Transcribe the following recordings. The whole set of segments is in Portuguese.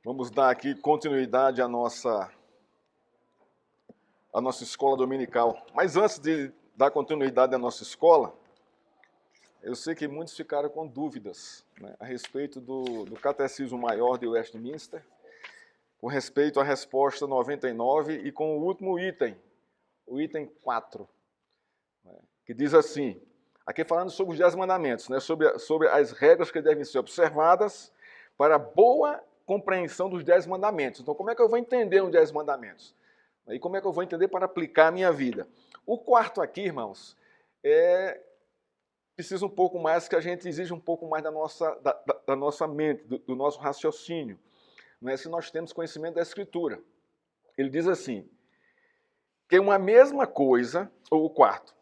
Vamos dar aqui continuidade à nossa escola dominical. Mas antes de dar continuidade à nossa escola, eu sei que muitos ficaram com dúvidas, né, a respeito do Catecismo Maior de Westminster, com respeito à resposta 99 e com o último item, o item 4, né, que diz assim, aqui falando sobre os 10 mandamentos, né, sobre as regras que devem ser observadas para a boa compreensão dos 10 mandamentos. Então, como é que eu vou entender os 10 mandamentos? E como é que eu vou entender para aplicar a minha vida? O quarto aqui, irmãos, precisa um pouco mais, que a gente exige um pouco mais da nossa mente, do nosso raciocínio, não é? Se nós temos conhecimento da Escritura. Ele diz assim, que uma mesma coisa, ou o quarto,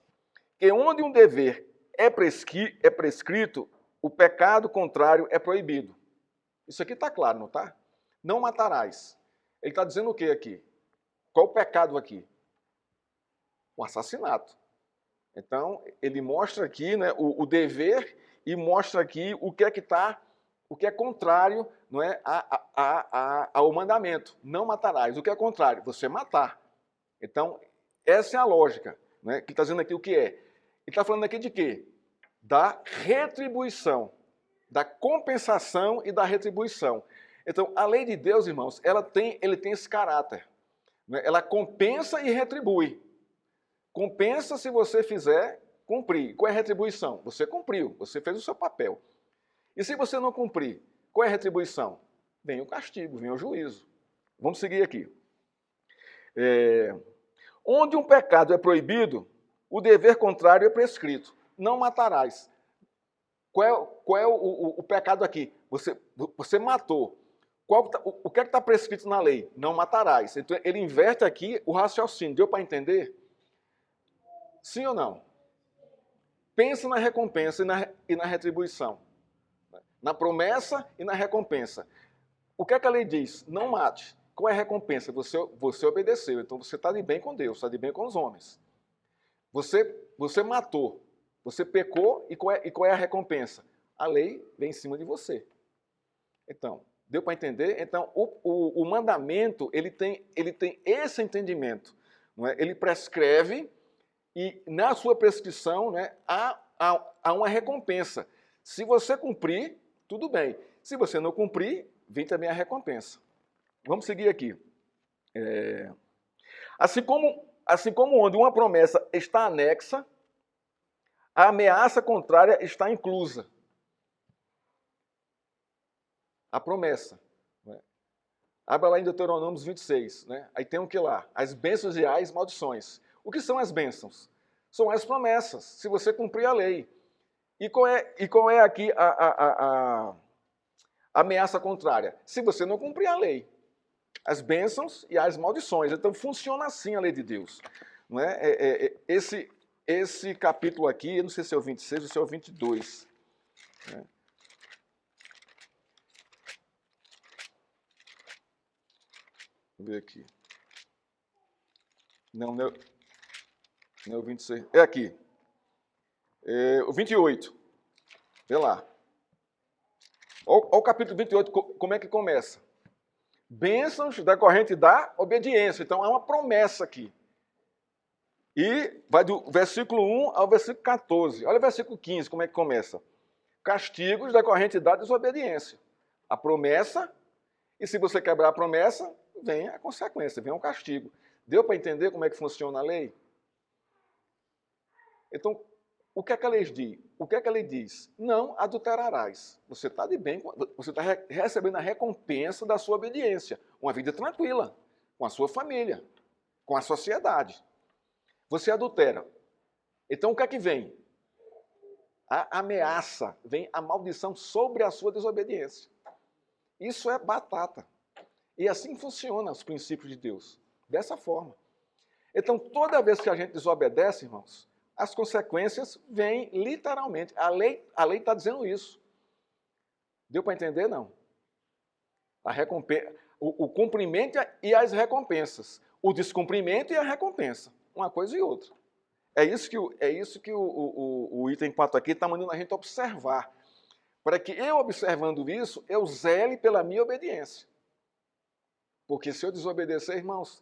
que onde um dever é prescrito, o pecado contrário é proibido. Isso aqui está claro, não está? Não matarás. Ele está dizendo o que aqui? Qual o pecado aqui? O assassinato. Então, ele mostra aqui, né, o dever e mostra aqui o que é contrário, não é, ao mandamento. Não matarás. O que é contrário? Você matar. Então, essa é a lógica, né, que está dizendo aqui o que é. Ele está falando aqui de quê? Da retribuição, da compensação e da retribuição. Então, a lei de Deus, irmãos, ele tem esse caráter. Né? Ela compensa e retribui. Compensa se você fizer cumprir. Qual é a retribuição? Você cumpriu, você fez o seu papel. E se você não cumprir, qual é a retribuição? Vem o castigo, vem o juízo. Vamos seguir aqui. Onde um pecado é proibido, o dever contrário é prescrito. Não matarás. Qual é o pecado aqui? Você matou. O que é que está prescrito na lei? Não matarás. Então, ele inverte aqui o raciocínio. Deu para entender? Sim ou não? Pensa na recompensa e na retribuição. Na promessa e na recompensa. O que é que a lei diz? Não mate. Qual é a recompensa? Você obedeceu. Então, você está de bem com Deus, está de bem com os homens. Você matou. Você pecou e qual é a recompensa? A lei vem em cima de você. Então, deu para entender? Então, o mandamento, ele tem esse entendimento. Não é? Ele prescreve e na sua prescrição, né, há uma recompensa. Se você cumprir, tudo bem. Se você não cumprir, vem também a recompensa. Vamos seguir aqui. Assim como onde uma promessa está anexa, a ameaça contrária está inclusa. A promessa. Né? Abra lá em Deuteronômio 26. Né? Aí tem o que lá? As bênçãos e as maldições. O que são as bênçãos? São as promessas, se você cumprir a lei. E qual é aqui a ameaça contrária? Se você não cumprir a lei. As bênçãos e as maldições. Então funciona assim a lei de Deus. Não é? Esse capítulo aqui, eu não sei se é o 26 ou se é o 22. Né? Vou ver aqui. Não é o 26. É aqui. O 28. Vê lá. Olha o capítulo 28, como é que começa. Bênçãos decorrente da obediência. Então, há uma promessa aqui. E vai do versículo 1 ao versículo 14. Olha o versículo 15, como é que começa. Castigos decorrente da desobediência. A promessa, e se você quebrar a promessa, vem a consequência, vem o castigo. Deu para entender como é que funciona a lei? Então, o que é que a lei diz? O que é que a lei diz? Não adulterarás. Você está de bem, você está recebendo a recompensa da sua obediência. Uma vida tranquila, com a sua família, com a sociedade. Você adultera. Então, o que é que vem? A ameaça, vem a maldição sobre a sua desobediência. Isso é batata. E assim funcionam os princípios de Deus. Dessa forma. Então, toda vez que a gente desobedece, irmãos, as consequências vêm literalmente. A lei está dizendo isso. Deu para entender? Não. O cumprimento e as recompensas. O descumprimento e a recompensa. Uma coisa e outra. É isso que o item 4 aqui está mandando a gente observar. para que eu, observando isso, eu zele pela minha obediência. Porque se eu desobedecer, irmãos,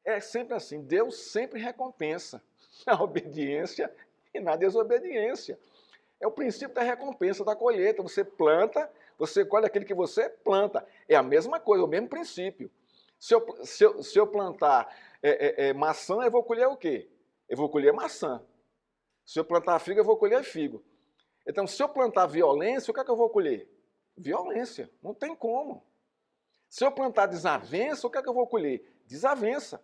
é sempre assim, Deus sempre recompensa na obediência e na desobediência. É o princípio da recompensa, da colheita. Você planta, você colhe aquilo que você planta. É a mesma coisa, o mesmo princípio. Se eu plantar maçã, eu vou colher o quê? Eu vou colher maçã. Se eu plantar figo, eu vou colher figo. Então, se eu plantar violência, o que é que eu vou colher? Violência. Não tem como. Se eu plantar desavença, o que é que eu vou colher? Desavença.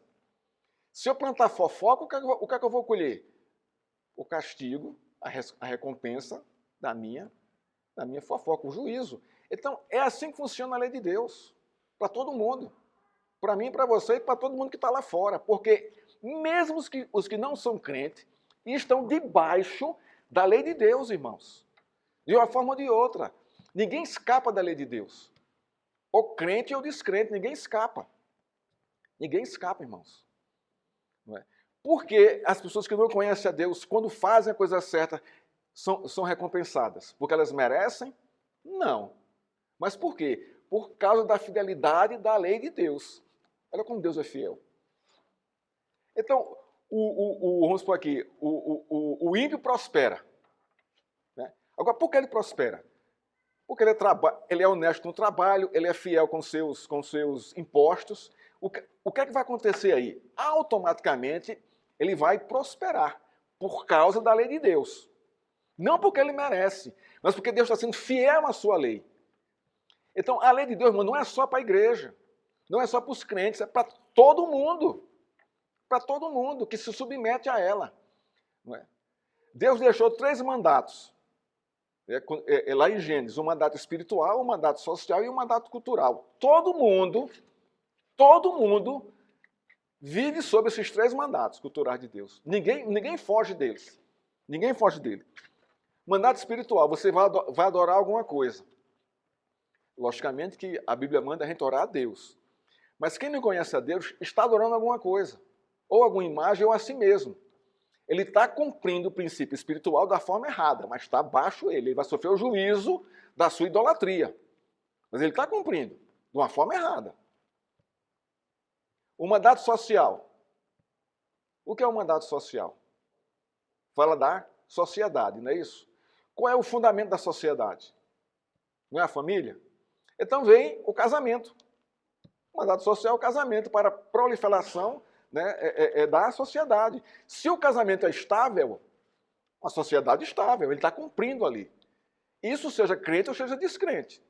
Se eu plantar fofoca, o que é que eu vou colher? O castigo, a recompensa da minha fofoca, o juízo. Então, é assim que funciona a lei de Deus, para todo mundo. Para mim, para você e para todo mundo que está lá fora. Porque mesmo os que não são crentes estão debaixo da lei de Deus, irmãos. De uma forma ou de outra. Ninguém escapa da lei de Deus. Ou crente ou descrente, ninguém escapa. Ninguém escapa, irmãos. Não é? Porque as pessoas que não conhecem a Deus, quando fazem a coisa certa, são recompensadas? Porque elas merecem? Não. Mas por quê? Por causa da fidelidade da lei de Deus. Olha como Deus é fiel. Então, vamos supor aqui, o ímpio prospera. Né? Agora, por que ele prospera? Porque ele é honesto no trabalho, ele é fiel com seus impostos. O que é que vai acontecer aí? Automaticamente, ele vai prosperar por causa da lei de Deus. Não porque ele merece, mas porque Deus está sendo fiel à sua lei. Então, a lei de Deus, irmão, não é só para a igreja, não é só para os crentes, é para todo mundo. Para todo mundo que se submete a ela. Não é? Deus deixou 3 mandatos. Lá em Gênesis, um mandato espiritual, um mandato social e um mandato cultural. Todo mundo vive sob esses 3 mandatos culturais de Deus. Ninguém foge deles. Ninguém foge dele. Mandato espiritual, você vai adorar alguma coisa. Logicamente que a Bíblia manda a gente orar a Deus. Mas quem não conhece a Deus está adorando alguma coisa. Ou alguma imagem ou a si mesmo. Ele está cumprindo o princípio espiritual da forma errada, mas está abaixo ele. Ele vai sofrer o juízo da sua idolatria. Mas ele está cumprindo de uma forma errada. O mandato social. O que é o mandato social? Fala da sociedade, não é isso? Qual é o fundamento da sociedade? Não é a família? Então vem o casamento. O mandato social é o casamento para a proliferação, né, da sociedade. Se o casamento é estável, a sociedade é estável, ele está cumprindo ali. Isso seja crente ou seja descrente.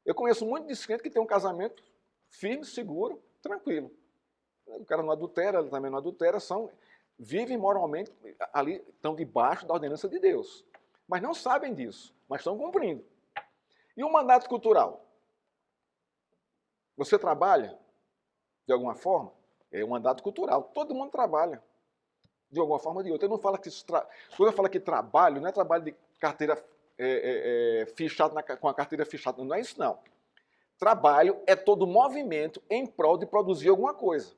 Eu conheço muito descrente que tem um casamento firme, seguro, tranquilo. O cara não adultera, ele também não adultera, vivem moralmente ali, estão debaixo da ordenança de Deus. Mas não sabem disso, mas estão cumprindo. E o mandato cultural? Você trabalha de alguma forma? É um mandato cultural. Todo mundo trabalha de alguma forma ou de outra. Eu não falo que quando eu falo que trabalho, não é trabalho de carteira fichada com a carteira fichada. Não é isso, não. Trabalho é todo movimento em prol de produzir alguma coisa.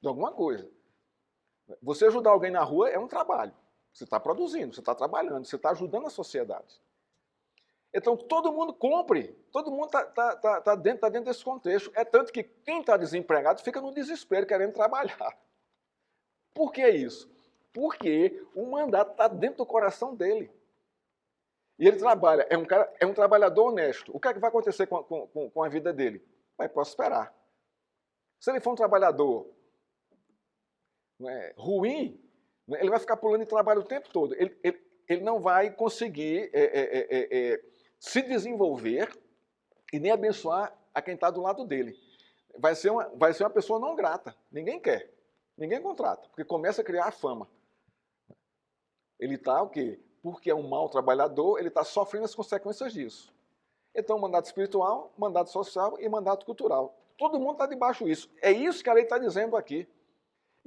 De alguma coisa. Você ajudar alguém na rua é um trabalho. Você está produzindo, você está trabalhando, você está ajudando a sociedade. Então, todo mundo cumpre, todo mundo está dentro desse contexto. É tanto que quem está desempregado fica no desespero, querendo trabalhar. Por que isso? Porque o mandato está dentro do coração dele. E ele trabalha, é um trabalhador honesto. O que é que vai acontecer com a vida dele? Vai prosperar. Se ele for um trabalhador ruim, ele vai ficar pulando de trabalho o tempo todo. Ele não vai conseguir se desenvolver e nem abençoar a quem está do lado dele. Vai ser uma pessoa não grata. Ninguém quer. Ninguém contrata, porque começa a criar a fama. Ele está o quê? Porque é um mau trabalhador, ele está sofrendo as consequências disso. Então, mandato espiritual, mandato social e mandato cultural. Todo mundo está debaixo disso. É isso que a lei está dizendo aqui.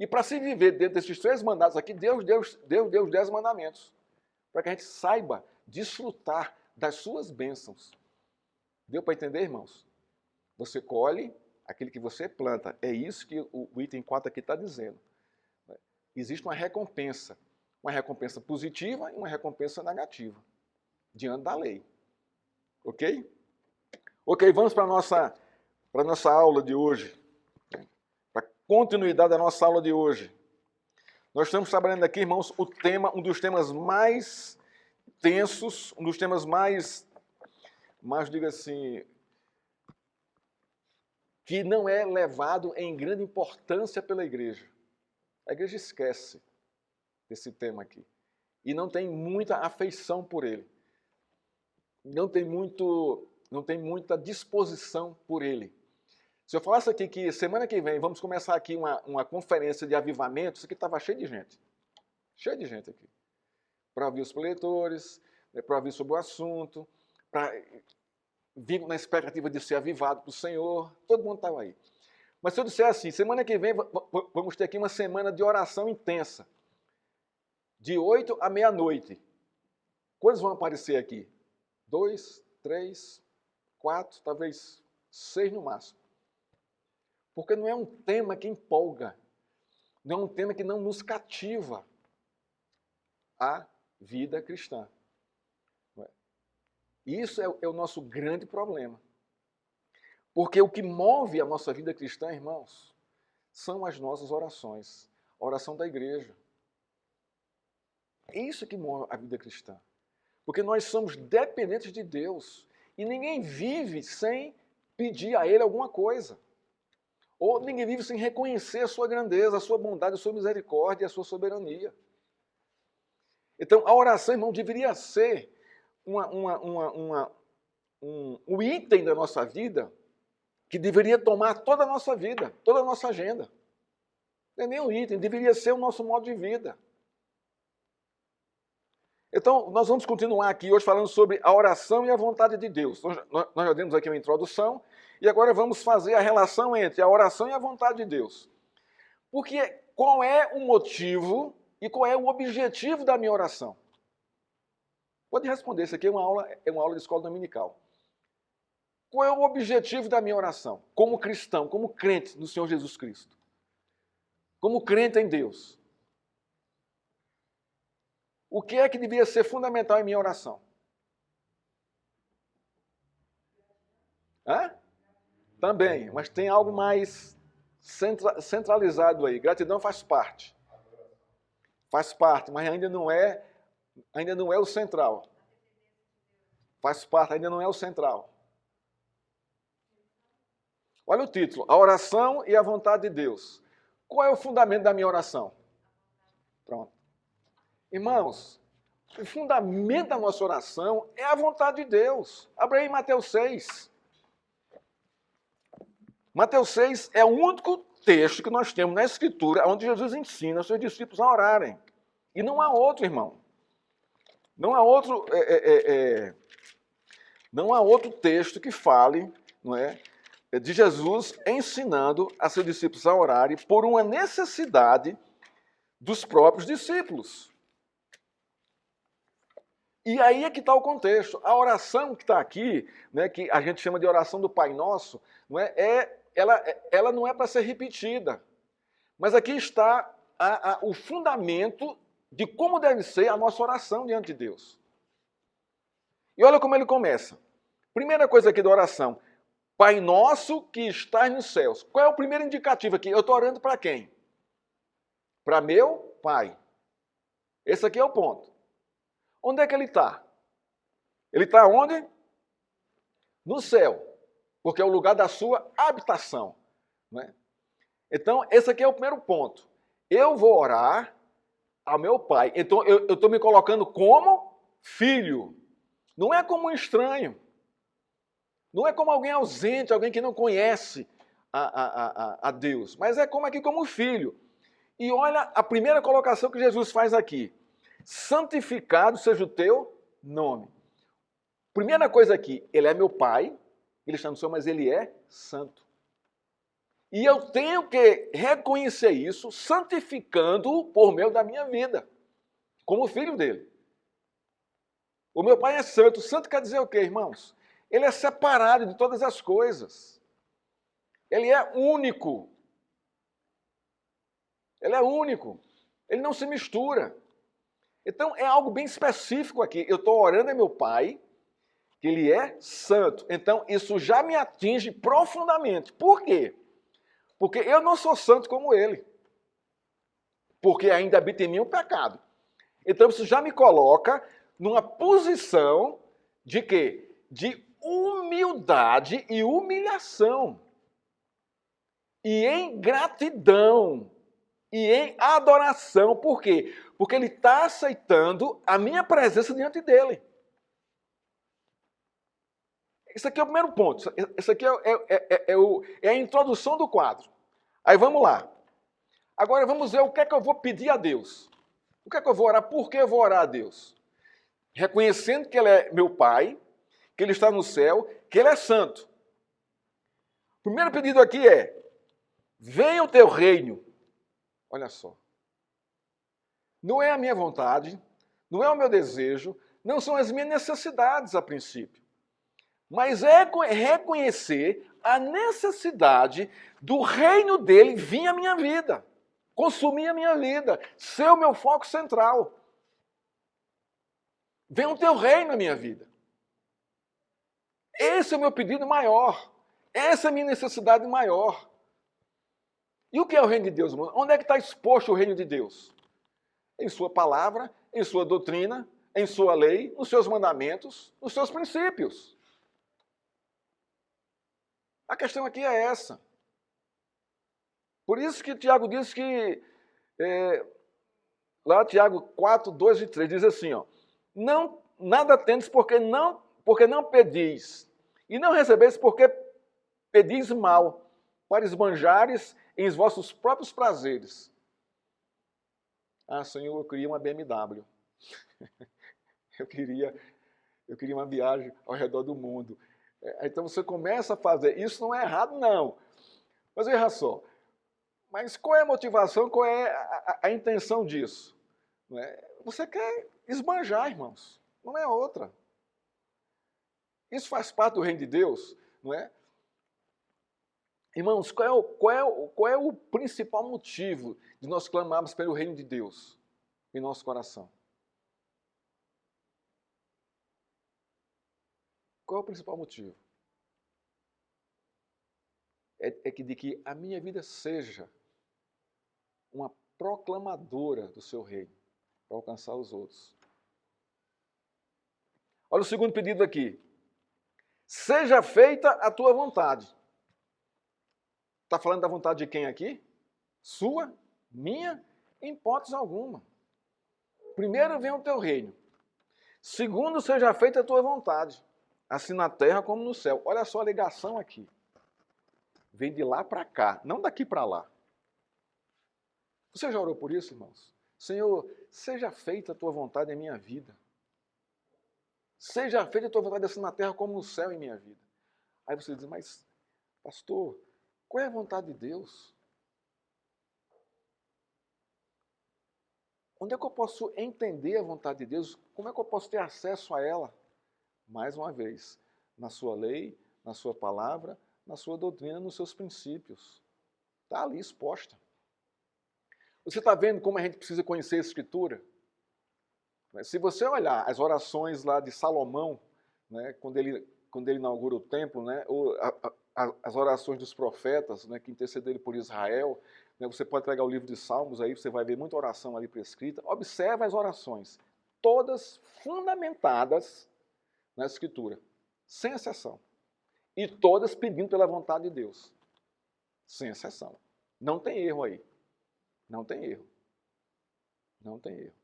E para se viver dentro desses 3 mandatos aqui, Deus deu os 10 mandamentos. Para que a gente saiba desfrutar das suas bênçãos. Deu para entender, irmãos? Você colhe aquilo que você planta. É isso que o item 4 aqui está dizendo. Existe uma recompensa positiva e uma recompensa negativa. diante da lei. Ok? Ok, vamos para a nossa aula de hoje. Para a continuidade da nossa aula de hoje. Nós estamos trabalhando aqui, irmãos, um dos temas mais tensos, um dos temas mais, diga assim, que não é levado em grande importância pela igreja. A igreja esquece desse tema aqui. E não tem muita afeição por ele. Não tem muita disposição por ele. Se eu falasse aqui que semana que vem vamos começar aqui uma conferência de avivamento, isso aqui estava cheio de gente. Cheio de gente aqui. Para ouvir os preletores, para ouvir sobre o assunto, para vir na expectativa de ser avivado para o Senhor. Todo mundo estava aí. Mas se eu disser assim, semana que vem vamos ter aqui uma semana de oração intensa. De 8 à meia-noite. Quantos vão aparecer aqui? 2, 3, 4, talvez 6 no máximo. Porque não é um tema que empolga. Não é um tema que não nos cativa a vida cristã. Isso é o nosso grande problema. Porque o que move a nossa vida cristã, irmãos, são as nossas orações. A oração da igreja. É isso que move a vida cristã. Porque nós somos dependentes de Deus. E ninguém vive sem pedir a Ele alguma coisa. Ou ninguém vive sem reconhecer a sua grandeza, a sua bondade, a sua misericórdia e a sua soberania. Então, a oração, irmão, deveria ser um item da nossa vida que deveria tomar toda a nossa vida, toda a nossa agenda. Não é nem um item, deveria ser o nosso modo de vida. Então, nós vamos continuar aqui hoje falando sobre a oração e a vontade de Deus. Nós já demos aqui uma introdução e agora vamos fazer a relação entre a oração e a vontade de Deus. Porque qual é o motivo e qual é o objetivo da minha oração? Pode responder, isso aqui é uma aula de escola dominical. Qual é o objetivo da minha oração? Como cristão, como crente no Senhor Jesus Cristo. Como crente em Deus. O que é que devia ser fundamental em minha oração? Hã? Também, mas tem algo mais centralizado aí. Gratidão faz parte. Faz parte, mas ainda não é o central. Faz parte, ainda não é o central. Olha o título, a oração e a vontade de Deus. Qual é o fundamento da minha oração? Pronto. Irmãos, o fundamento da nossa oração é a vontade de Deus. Abra aí Mateus 6. Mateus 6 é o único texto que nós temos na Escritura onde Jesus ensina os seus discípulos a orarem. E não há outro, irmão. Não há outro, não há outro texto que fale, não é, de Jesus ensinando a seus discípulos a orarem por uma necessidade dos próprios discípulos. E aí é que está o contexto. A oração que está aqui, né, que a gente chama de oração do Pai Nosso, não é, ela não é para ser repetida. Mas aqui está o fundamento de como deve ser a nossa oração diante de Deus. E olha como ele começa. Primeira coisa aqui da oração. Pai Nosso que estás nos céus. Qual é o primeiro indicativo aqui? Eu estou orando para quem? Para meu Pai. Esse aqui é o ponto. Onde é que ele está? Ele está onde? No céu. Porque é o lugar da sua habitação. Não é? Então, esse aqui é o primeiro ponto. Eu vou orar ao meu Pai. Então, eu estou me colocando como filho. Não é como um estranho. Não é como alguém ausente, alguém que não conhece a Deus. Mas é como aqui como filho. E olha a primeira colocação que Jesus faz aqui. Santificado seja o teu nome. Primeira coisa aqui, ele é meu Pai, ele está no céu, mas ele é santo. E eu tenho que reconhecer isso, santificando-o por meio da minha vida, como filho dele. O meu Pai é santo. Santo quer dizer o quê, irmãos? Ele é separado de todas as coisas. Ele é único. Ele é único. Ele não se mistura. Então, é algo bem específico aqui. Eu estou orando a meu Pai, que Ele é santo. Então, isso já me atinge profundamente. Por quê? Porque eu não sou santo como Ele. Porque ainda habita em mim o pecado. Então, isso já me coloca numa posição de quê? De humildade e humilhação. E em gratidão. E em adoração. Por quê? Porque ele está aceitando a minha presença diante dele. Isso aqui é o primeiro ponto. Isso aqui é a introdução do quadro. Aí vamos lá. Agora vamos ver o que é que eu vou pedir a Deus. O que é que eu vou orar? Por que eu vou orar a Deus? Reconhecendo que Ele é meu Pai, que Ele está no céu, que Ele é santo. O primeiro pedido aqui é: venha o teu reino. Olha só. Não é a minha vontade, não é o meu desejo, não são as minhas necessidades a princípio. Mas é reconhecer a necessidade do reino dele vir à minha vida, consumir a minha vida, ser o meu foco central. Venha o teu reino na minha vida. Esse é o meu pedido maior. Essa é a minha necessidade maior. E o que é o reino de Deus, irmão? Onde é que está exposto o reino de Deus? Em sua palavra, em sua doutrina, em sua lei, nos seus mandamentos, nos seus princípios. A questão aqui é essa. Por isso que Tiago diz que, lá Tiago 4, 2 e 3, diz assim, ó, não, nada tendes porque não pedis, e não recebeis porque pedis mal, para esbanjares em vossos próprios prazeres. Ah, Senhor, eu queria uma BMW. eu queria uma viagem ao redor do mundo. Então você começa a fazer. Isso não é errado, não. Mas veja só. Mas qual é a motivação, qual é a intenção disso? Não é? Você quer esbanjar, irmãos. Não é outra. Isso faz parte do reino de Deus, não é? Irmãos, qual é o principal motivo de nós clamarmos pelo reino de Deus em nosso coração? Qual é o principal motivo? De que a minha vida seja uma proclamadora do seu reino, para alcançar os outros. Olha o segundo pedido aqui. Seja feita a tua vontade. Está falando da vontade de quem aqui? Sua? Minha? Em hipótese alguma. Primeiro vem o teu reino. Segundo, seja feita a tua vontade, assim na terra como no céu. Olha só a ligação aqui. Vem de lá para cá, não daqui para lá. Você já orou por isso, irmãos? Senhor, seja feita a tua vontade em minha vida. Seja feita a tua vontade assim na terra como no céu em minha vida. Aí você diz, mas, pastor, qual é a vontade de Deus? Onde é que eu posso entender a vontade de Deus? Como é que eu posso ter acesso a ela? Mais uma vez, na sua lei, na sua palavra, na sua doutrina, nos seus princípios. Está ali exposta. Você está vendo como a gente precisa conhecer a Escritura? Se você olhar as orações lá de Salomão, né, quando ele inaugura o templo, né, ou as orações dos profetas, né, que intercederam por Israel, né, você pode pegar o livro de Salmos, aí você vai ver muita oração ali prescrita. Observe as orações, todas fundamentadas na Escritura, sem exceção. E todas pedindo pela vontade de Deus, sem exceção. Não tem erro aí. Não tem erro. Não tem erro.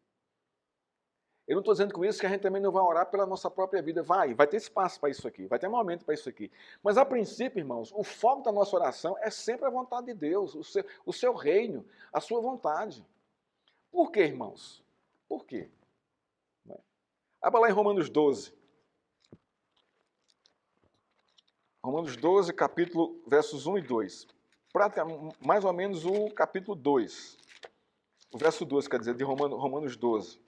Eu não estou dizendo com isso que a gente também não vai orar pela nossa própria vida. Vai ter espaço para isso aqui, vai ter momento para isso aqui. Mas a princípio, irmãos, o foco da nossa oração é sempre a vontade de Deus, o seu reino, a sua vontade. Por quê, irmãos? Por quê? Abra lá em Romanos 12. Romanos 12, capítulo, versos 1 e 2. Mais ou menos o capítulo 2. O verso 2, quer dizer, de Romanos 12.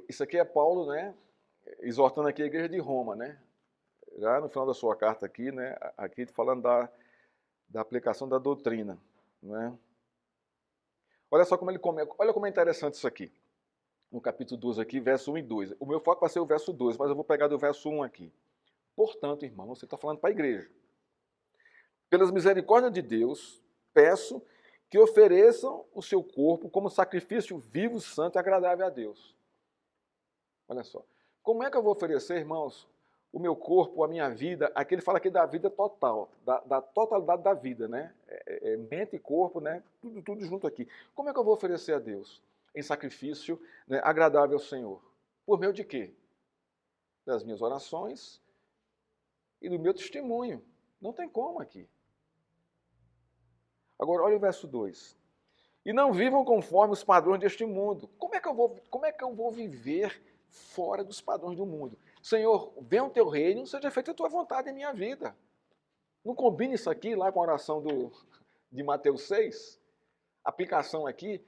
Isso aqui é Paulo, né, exortando aqui a igreja de Roma, né? já no final da sua carta aqui, né, aqui falando da aplicação da doutrina, né? Olha só como olha como é interessante isso aqui. No capítulo 12 aqui, verso 1 e 2. O meu foco vai ser o verso 2, mas eu vou pegar do verso 1 aqui. Portanto, irmão, você está falando para a igreja. Pelas misericórdias de Deus, peço que ofereçam o seu corpo como sacrifício vivo, santo e agradável a Deus. Olha só. Como é que eu vou oferecer, irmãos, o meu corpo, a minha vida? Aqui ele fala aqui da vida total, da totalidade da vida, né? Mente e corpo, né? Tudo junto aqui. Como é que eu vou oferecer a Deus? Em sacrifício, né, agradável ao Senhor. Por meio de quê? Das minhas orações e do meu testemunho. Não tem como aqui. Agora, olha o verso 2. E não vivam conforme os padrões deste mundo. Como é que eu vou viver fora dos padrões do mundo? Senhor, venha o teu reino, seja feita a tua vontade em minha vida. Não combine isso aqui lá com a oração de Mateus 6? A aplicação aqui.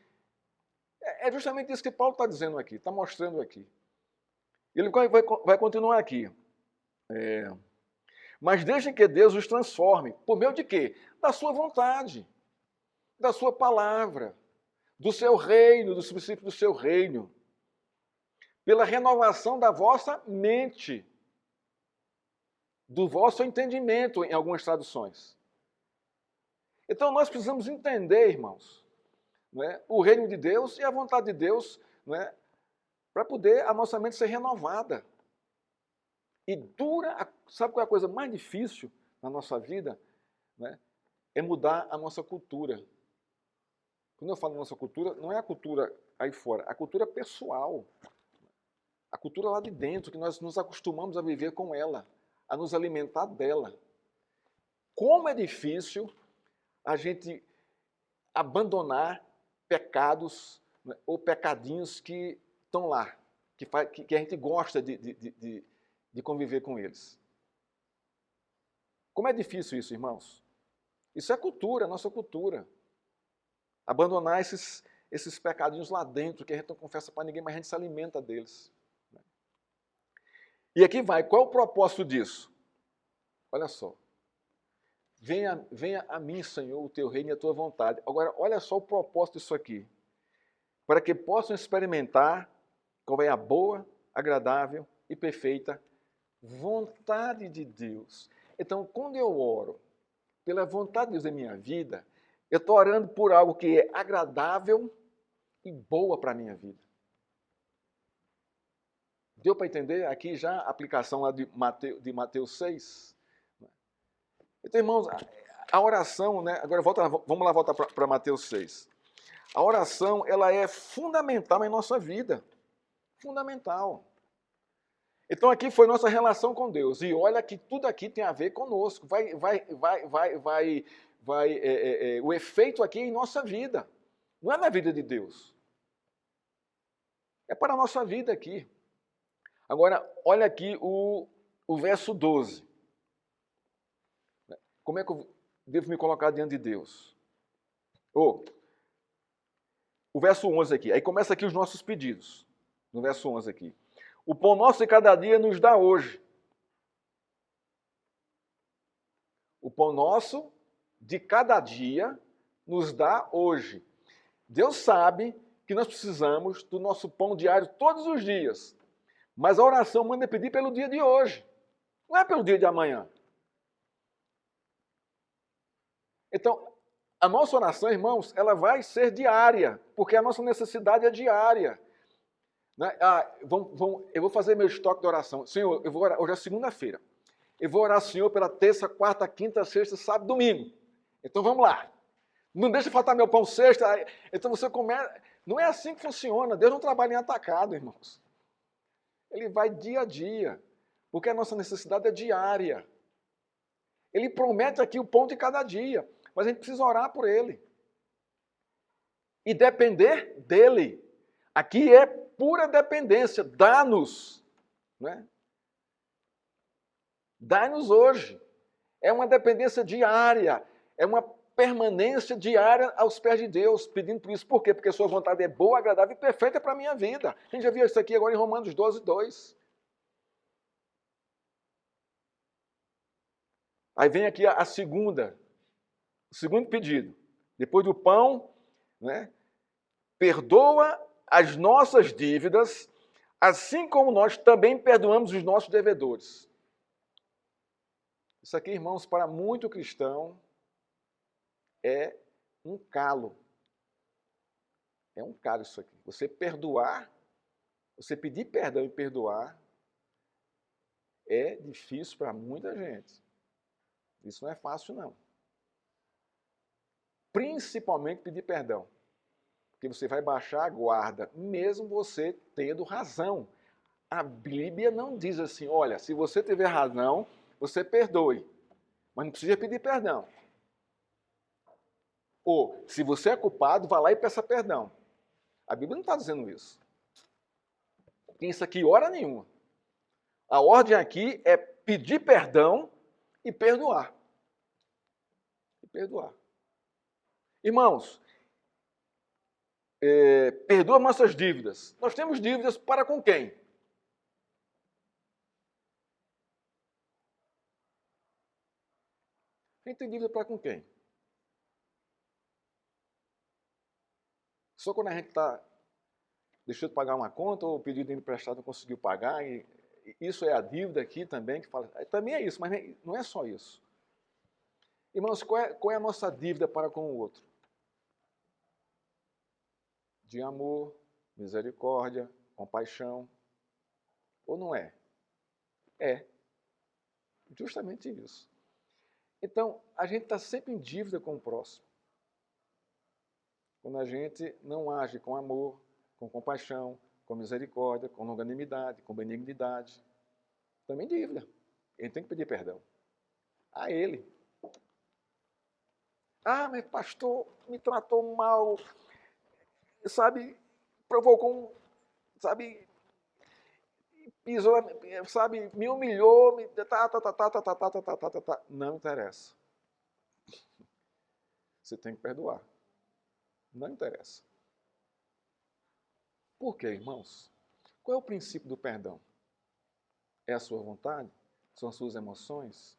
É justamente isso que Paulo está dizendo aqui, está mostrando aqui. Ele vai continuar aqui. Mas deixem que Deus os transforme. Por meio de quê? Da sua vontade, da sua palavra, do seu reino, dos princípios do seu reino. Pela renovação da vossa mente, do vosso entendimento, em algumas traduções. Então nós precisamos entender, irmãos, né, o reino de Deus e a vontade de Deus, né, para poder a nossa mente ser renovada. E sabe qual é a coisa mais difícil na nossa vida? Né? É mudar a nossa cultura. Quando eu falo nossa cultura, não é a cultura aí fora, a cultura pessoal. A cultura lá de dentro, que nós nos acostumamos a viver com ela, a nos alimentar dela. Como é difícil a gente abandonar pecados, né, ou pecadinhos que estão lá, que a gente gosta de conviver com eles. Como é difícil isso, irmãos? Isso é cultura, nossa cultura. Abandonar esses pecadinhos lá dentro, que a gente não confessa para ninguém, mas a gente se alimenta deles. E aqui vai, qual é o propósito disso? Olha só. Venha a mim, Senhor, o teu reino e a tua vontade. Agora, olha só o propósito disso aqui. Para que possam experimentar qual é a boa, agradável e perfeita vontade de Deus. Então, quando eu oro pela vontade de Deus em minha vida, eu estou orando por algo que é agradável e boa para a minha vida. Deu para entender aqui já a aplicação lá de Mateus 6? Então, irmãos, a oração, né? Agora vamos lá voltar para Mateus 6. A oração, ela é fundamental em nossa vida. Fundamental. Então aqui foi nossa relação com Deus. E olha que tudo aqui tem a ver conosco. O efeito aqui é em nossa vida. Não é na vida de Deus. É para a nossa vida aqui. Agora, olha aqui o verso 12. Como é que eu devo me colocar diante de Deus? O verso 11 aqui. Aí começa aqui os nossos pedidos. No verso 11 aqui. O pão nosso de cada dia nos dá hoje. O pão nosso de cada dia nos dá hoje. Deus sabe que nós precisamos do nosso pão diário todos os dias. Mas a oração manda pedir pelo dia de hoje. Não é pelo dia de amanhã. Então, a nossa oração, irmãos, ela vai ser diária, porque a nossa necessidade é diária. Eu vou fazer meu estoque de oração. Senhor, eu vou orar, hoje é segunda-feira. Eu vou orar, Senhor, pela terça, quarta, quinta, sexta, sábado, domingo. Então vamos lá. Não deixa faltar meu pão sexta. Então você começa. Não é assim que funciona. Deus não trabalha em atacado, irmãos. Ele vai dia a dia, porque a nossa necessidade é diária. Ele promete aqui o pão de cada dia, mas a gente precisa orar por ele. E depender dele. Aqui é pura dependência. Dá-nos. Né? Dá-nos hoje. É uma dependência diária. É uma permanência diária aos pés de Deus, pedindo por isso. Por quê? Porque a sua vontade é boa, agradável e perfeita para a minha vida. A gente já viu isso aqui agora em Romanos 12, 2. Aí vem aqui o segundo pedido. Depois do pão, né? Perdoa as nossas dívidas, assim como nós também perdoamos os nossos devedores. Isso aqui, irmãos, para muito cristão, é um calo. É um calo isso aqui. Você perdoar, você pedir perdão e perdoar, é difícil para muita gente. Isso não é fácil, não. Principalmente pedir perdão. Porque você vai baixar a guarda, mesmo você tendo razão. A Bíblia não diz assim, olha, se você tiver razão, você perdoe. Mas não precisa pedir perdão. Ou, se você é culpado, vá lá e peça perdão. A Bíblia não está dizendo isso. Tem isso aqui hora nenhuma. A ordem aqui é pedir perdão e perdoar. E perdoar. Irmãos, perdoa nossas dívidas. Nós temos dívidas para com quem? A gente tem dívida para com quem? Só quando a gente deixou de pagar uma conta ou pediu dinheiro emprestado não conseguiu pagar. E isso é a dívida aqui também, que fala. Também é isso, mas não é só isso. Irmãos, qual é a nossa dívida para com o outro? De amor, misericórdia, compaixão. Ou não é? É. Justamente isso. Então, a gente está sempre em dívida com o próximo. Quando a gente não age com amor, com compaixão, com misericórdia, com longanimidade, com benignidade. Também dívida. Ele tem que pedir perdão. A ele. Ah, mas pastor, me tratou mal, sabe, provocou sabe, pisou, sabe, me humilhou, Não interessa. Você tem que perdoar. Não interessa. Por quê, irmãos? Qual é o princípio do perdão? É a sua vontade? São as suas emoções?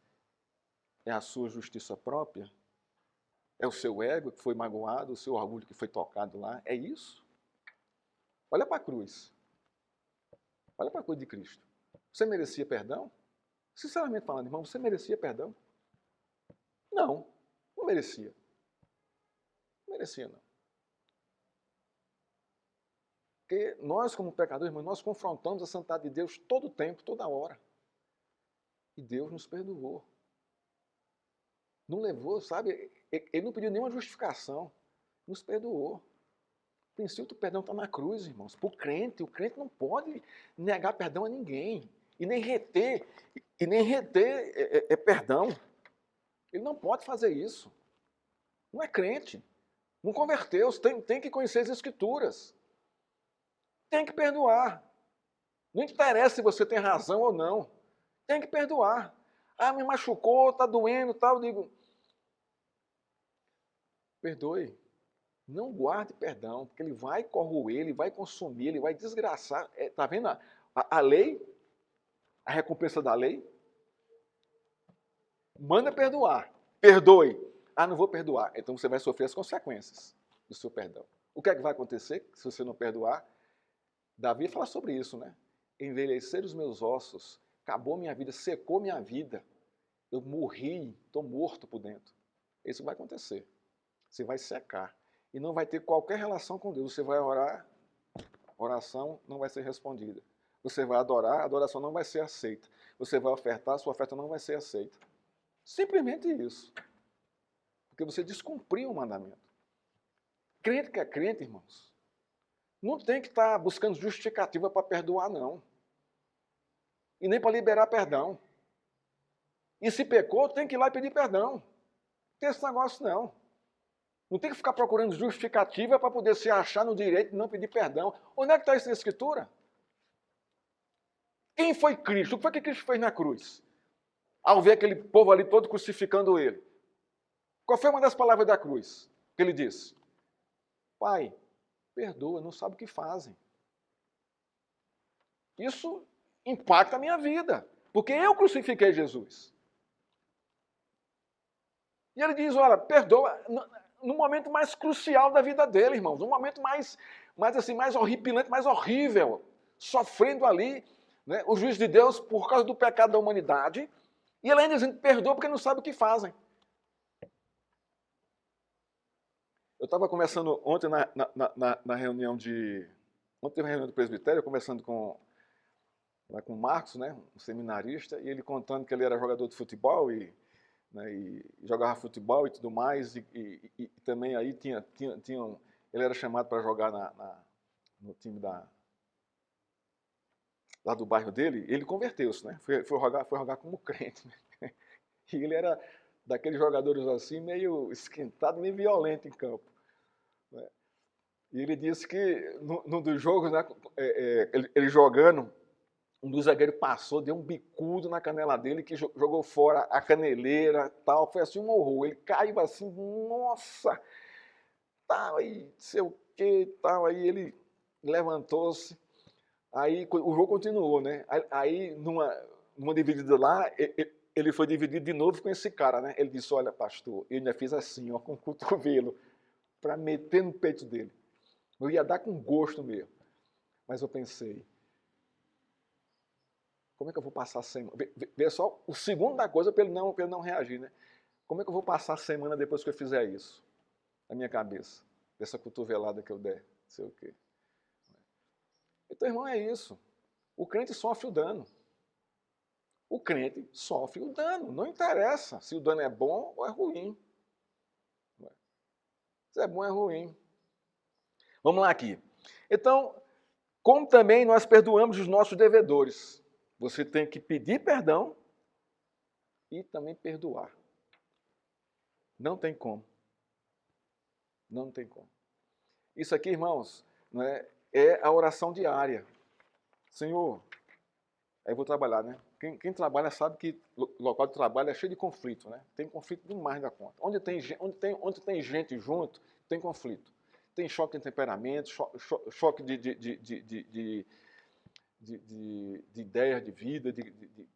É a sua justiça própria? É o seu ego que foi magoado, o seu orgulho que foi tocado lá? É isso? Olha para a cruz. Olha para a cruz de Cristo. Você merecia perdão? Sinceramente falando, irmão, você merecia perdão? Não, não merecia. Não merecia, não. Porque nós, como pecadores, irmãos, nós confrontamos a santidade de Deus todo o tempo, toda hora. E Deus nos perdoou. Não levou, sabe? Ele não pediu nenhuma justificação. Nos perdoou. O princípio do perdão está na cruz, irmãos. Para o crente não pode negar perdão a ninguém. E nem reter perdão. Ele não pode fazer isso. Não é crente. Não converteu. Tem que conhecer as Escrituras. Tem que perdoar. Não interessa se você tem razão ou não. Tem que perdoar. Ah, me machucou, está doendo, tal. Eu digo, perdoe. Não guarde perdão, porque ele vai corroer, ele vai consumir, ele vai desgraçar. Está vendo a lei? A recompensa da lei? Manda perdoar. Perdoe. Ah, não vou perdoar. Então você vai sofrer as consequências do seu perdão. O que é que vai acontecer se você não perdoar? Davi fala sobre isso, né? Envelhecer os meus ossos, acabou minha vida, secou minha vida. Eu morri, estou morto por dentro. Isso vai acontecer. Você vai secar. E não vai ter qualquer relação com Deus. Você vai orar, oração não vai ser respondida. Você vai adorar, a adoração não vai ser aceita. Você vai ofertar, sua oferta não vai ser aceita. Simplesmente isso. Porque você descumpriu o mandamento. Crente que é crente, irmãos, não tem que estar buscando justificativa para perdoar, não. E nem para liberar perdão. E se pecou, tem que ir lá e pedir perdão. Não tem esse negócio, não. Não tem que ficar procurando justificativa para poder se achar no direito de não pedir perdão. Onde é que está isso na Escritura? Quem foi Cristo? O que foi que Cristo fez na cruz? Ao ver aquele povo ali todo crucificando ele. Qual foi uma das palavras da cruz que ele disse? Pai, perdoa, não sabe o que fazem. Isso impacta a minha vida, porque eu crucifiquei Jesus. E ele diz, olha, perdoa no momento mais crucial da vida dele, irmãos, no momento mais horripilante, mais horrível, sofrendo ali, né, o juízo de Deus por causa do pecado da humanidade, e ele ainda dizendo, perdoa porque não sabe o que fazem. Eu estava conversando ontem na reunião Ontem teve uma reunião do presbitério, conversando com o Marcos, né, um seminarista, e ele contando que ele era jogador de futebol e jogava futebol e tudo mais, e também aí ele era chamado para jogar no time lá do bairro dele, ele converteu-se, né? Foi jogar como crente, né? E ele era daqueles jogadores assim, meio esquentado, meio violento em campo, né? E ele disse que num dos jogos, né, ele jogando, um dos zagueiros passou, deu um bicudo na canela dele, que jogou fora a caneleira, tal, foi assim um horror. Ele caiu assim, nossa, tal, aí, sei o que, tal, aí ele levantou-se, aí o jogo continuou, né? Aí numa dividida lá, ele foi dividido de novo com esse cara, né? Ele disse, olha, pastor, eu ainda fiz assim, ó, com o cotovelo, para meter no peito dele. Eu ia dar com gosto mesmo. Mas eu pensei, como é que eu vou passar a semana? Vê só o segundo da coisa para ele não reagir, né? Como é que eu vou passar a semana depois que eu fizer isso? Na minha cabeça. Dessa cotovelada que eu der. Não sei o quê. Então, irmão, é isso. O crente sofre o dano. O crente sofre o dano. Não interessa se o dano é bom ou é ruim. Se é bom ou é ruim. Vamos lá aqui. Então, como também nós perdoamos os nossos devedores. Você tem que pedir perdão e também perdoar. Não tem como. Não tem como. Isso aqui, irmãos, né, é a oração diária. Senhor, aí eu vou trabalhar, né? Quem trabalha sabe que o local de trabalho é cheio de conflito, né? Tem conflito demais da conta. Onde tem gente junto, tem conflito. Tem choque de temperamento, choque de ideias de vida, de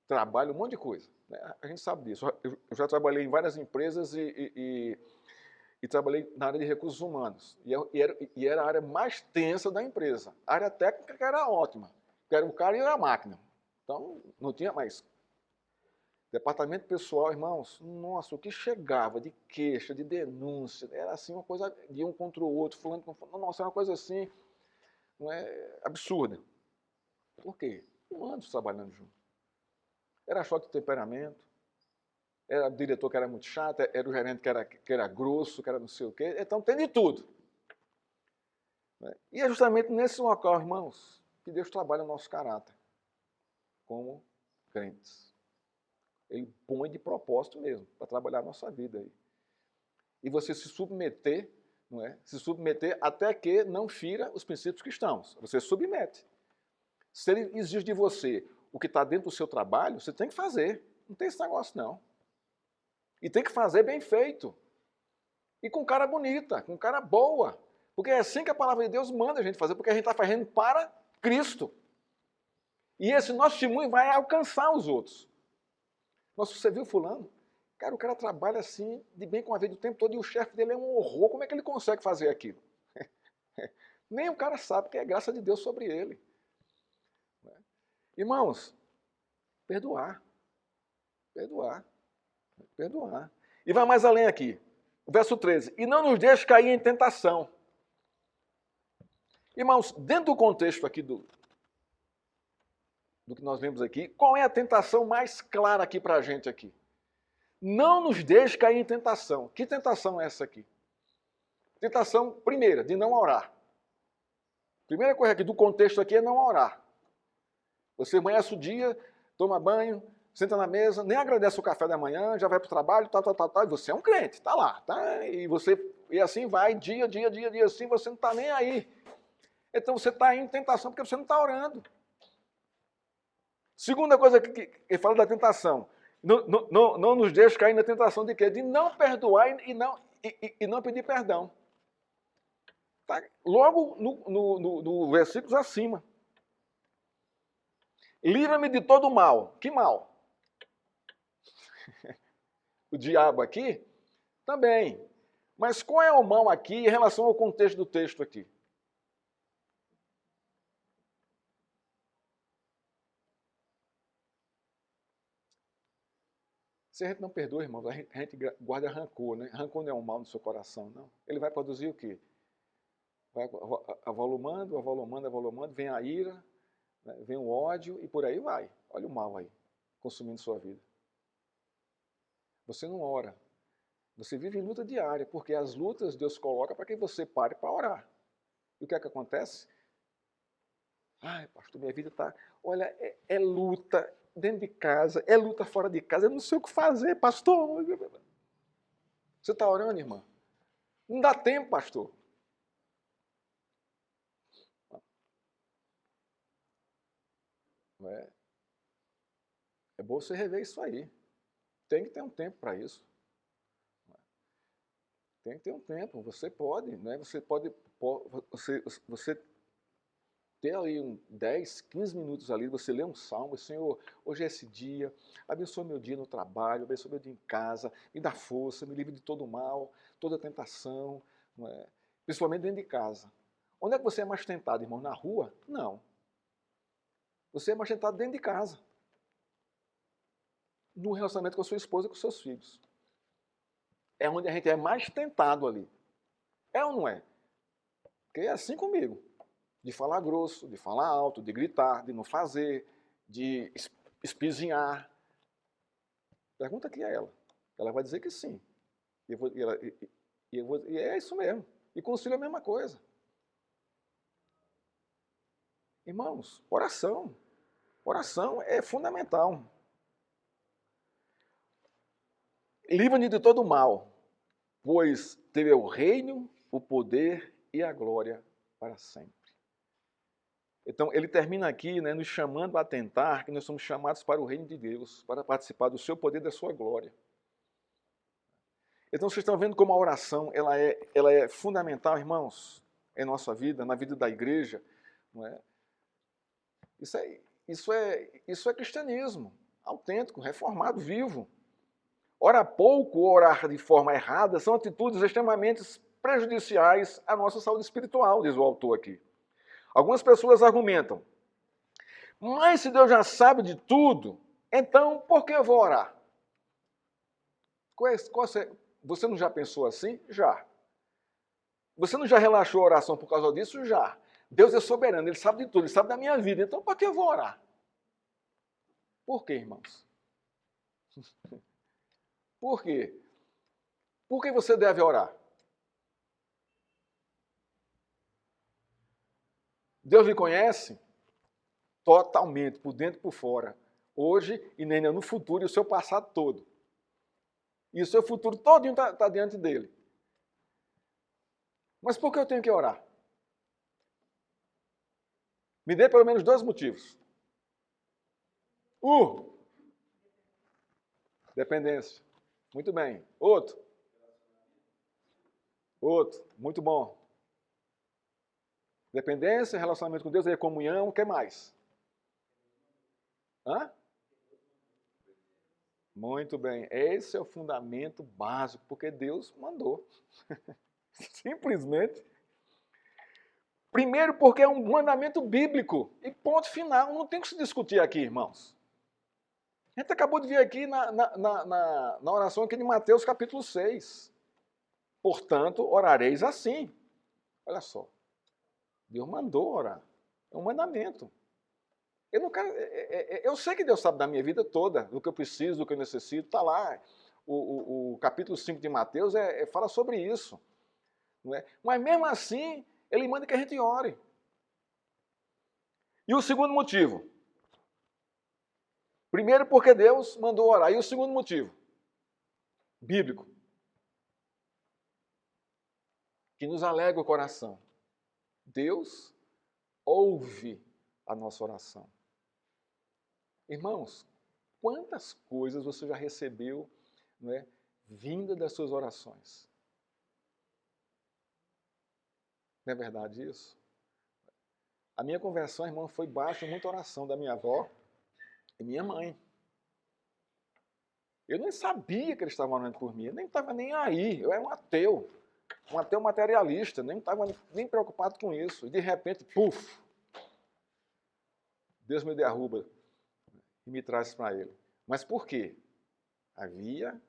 trabalho, um monte de coisa, né? A gente sabe disso. Eu já trabalhei em várias empresas e trabalhei na área de recursos humanos. E era a área mais tensa da empresa. A área técnica que era ótima, que era o cara e a máquina. Então, não tinha mais. Departamento pessoal, irmãos, nossa, o que chegava de queixa, de denúncia, era assim uma coisa de um contra o outro, fulano com fulano, nossa, era uma coisa assim, não é, absurda. Por quê? Humanos trabalhando junto. Era choque de temperamento, era o diretor que era muito chato, era o gerente que era grosso, que era não sei o quê. Então tem de tudo. E é justamente nesse local, irmãos, que Deus trabalha o nosso caráter, como crentes. Ele põe de propósito mesmo, para trabalhar a nossa vida aí. E você se submeter, não é? Se submeter até que não fira os princípios cristãos. Você submete. Se ele exige de você o que está dentro do seu trabalho, você tem que fazer. Não tem esse negócio, não. E tem que fazer bem feito. E com cara bonita, com cara boa. Porque é assim que a palavra de Deus manda a gente fazer, porque a gente está fazendo para Cristo. E esse nosso testemunho vai alcançar os outros. Nossa, você viu fulano? Cara, o cara trabalha assim, de bem com a vida o tempo todo, e o chefe dele é um horror. Como é que ele consegue fazer aquilo? Nem o cara sabe que é graça de Deus sobre ele. Irmãos, perdoar. Perdoar. Perdoar. E vai mais além aqui. O verso 13. E não nos deixe cair em tentação. Irmãos, dentro do contexto aqui do que nós vemos aqui, qual é a tentação mais clara aqui para a gente aqui? Não nos deixe cair em tentação. Que tentação é essa aqui? Tentação, primeira, de não orar. Primeira coisa aqui do contexto aqui é não orar. Você amanhece o dia, toma banho, senta na mesa, nem agradece o café da manhã, já vai para o trabalho, tal, e você é um crente, está lá, tá? E assim vai, dia, assim, você não está nem aí. Então você está em tentação porque você não está orando. Segunda coisa que ele fala da tentação, não nos deixe cair na tentação de quê? De não perdoar e não pedir perdão. Tá? Logo no versículos acima. Livra-me de todo mal. Que mal? O diabo aqui Também. Mas qual é o mal aqui em relação ao contexto do texto aqui? Se a gente não perdoa, irmãos, a gente guarda rancor, né? Rancor não é um mal no seu coração, não. Ele vai produzir o quê? Vai avolumando, avolumando, avolumando, vem a ira, né? Vem o ódio e por aí vai. Olha o mal aí, consumindo sua vida. Você não ora. Você vive em luta diária, porque as lutas Deus coloca para que você pare para orar. E o que é que acontece? Ai, pastor, minha vida está... Olha, é luta dentro de casa, é luta fora de casa, eu não sei o que fazer, pastor. Você está orando, irmã? Não dá tempo, pastor. É bom você rever isso aí. Tem que ter um tempo para isso. Tem que ter um tempo. Você pode, né? Você ter ali 10, 15 minutos ali, você lê um salmo, Senhor, hoje é esse dia, abençoa meu dia no trabalho, abençoa meu dia em casa, me dá força, me livre de todo mal, toda tentação, não é? Principalmente dentro de casa. Onde é que você é mais tentado, irmão? Na rua? Não. Você é mais tentado dentro de casa. No relacionamento com a sua esposa e com os seus filhos. É onde a gente é mais tentado ali. É ou não é? Porque é assim comigo. De falar grosso, de falar alto, de gritar, de não fazer, de espizinhar. Pergunta aqui a ela. Ela vai dizer que sim. E é isso mesmo. E com o filho é a mesma coisa. Irmãos, oração. Oração é fundamental. Livra-me de todo mal, pois teve o reino, o poder e a glória para sempre. Então, ele termina aqui, né, nos chamando a atentar que nós somos chamados para o reino de Deus, para participar do seu poder e da sua glória. Então, vocês estão vendo como a oração ela é fundamental, irmãos, em nossa vida, na vida da igreja. Não é? Isso é cristianismo, autêntico, reformado, vivo. Orar pouco ou orar de forma errada são atitudes extremamente prejudiciais à nossa saúde espiritual, diz o autor aqui. Algumas pessoas argumentam, mas se Deus já sabe de tudo, então por que eu vou orar? Você não já pensou assim? Já. Você não já relaxou a oração por causa disso? Já. Deus é soberano, Ele sabe de tudo, Ele sabe da minha vida, então por que eu vou orar? Por quê, irmãos? Por quê? Por que você deve orar? Deus lhe conhece totalmente, por dentro e por fora, hoje e nem no futuro, e o seu passado todo. E o seu futuro todinho está diante dele. Mas por que eu tenho que orar? Me dê pelo menos 2 motivos. Dependência. Muito bem. Outro. Muito bom. Dependência, relacionamento com Deus, aí comunhão, o que mais? Hã? Muito bem. Esse é o fundamento básico, porque Deus mandou. Simplesmente. Primeiro, porque é um mandamento bíblico. E ponto final. Não tem que se discutir aqui, irmãos. A gente acabou de ver aqui na oração aqui de Mateus capítulo 6. Portanto, orareis assim. Olha só. Deus mandou orar. É um mandamento. Eu, não quero, eu sei que Deus sabe da minha vida toda, do que eu preciso, do que eu necessito. Está lá. O capítulo 5 de Mateus fala sobre isso. Não é? Mas mesmo assim, ele manda que a gente ore. E o segundo motivo? Primeiro, porque Deus mandou orar. E o segundo motivo? Bíblico. Que nos alegra o coração. Deus ouve a nossa oração. Irmãos, quantas coisas você já recebeu, não é, vinda das suas orações? Não é verdade isso? A minha conversão, irmão, foi baixa muita oração da minha avó e minha mãe. Eu nem sabia que eles estavam orando por mim, eu nem estava nem aí, eu era um ateu materialista, nem estava nem preocupado com isso. E de repente, puf, Deus me derruba e me traz para Ele. Mas por quê? Havia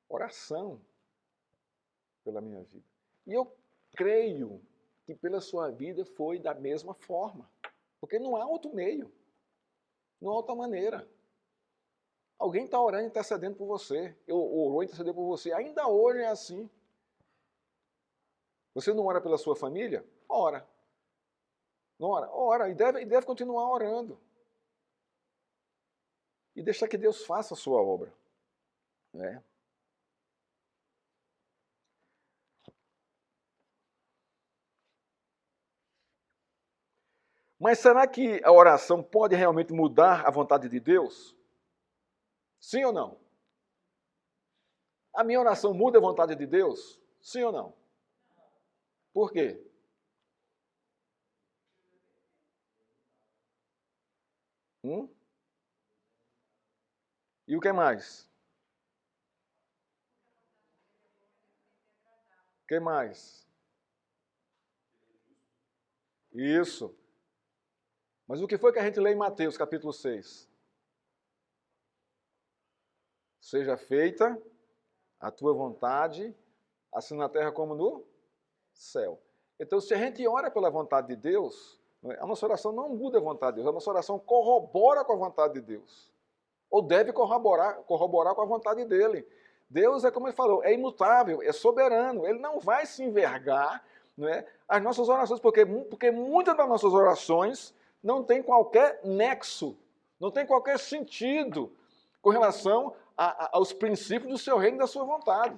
oração pela minha vida. E eu creio que pela sua vida foi da mesma forma. Porque não há outro meio, não há outra maneira. Alguém está orando e intercedendo por você. Eu orou e intercedeu por você. Ainda hoje é assim. Você não ora pela sua família? Ora. Não ora? Ora. E deve continuar orando. E deixar que Deus faça a sua obra. Né? Mas será que a oração pode realmente mudar a vontade de Deus? Sim ou não? A minha oração muda a vontade de Deus? Sim ou não? Por quê? E o que mais? O que mais? Isso. Mas o que foi que a gente lê em Mateus, capítulo 6? Seja feita a tua vontade, assim na terra como no céu. Então, se a gente ora pela vontade de Deus, a nossa oração não muda a vontade de Deus, a nossa oração corrobora com a vontade de Deus. Ou deve corroborar com a vontade dele. Deus, é como ele falou, é imutável, é soberano, ele não vai se envergar, não é, as nossas orações, porque muitas das nossas orações não tem qualquer nexo, não tem qualquer sentido com relação aos princípios do seu reino e da sua vontade.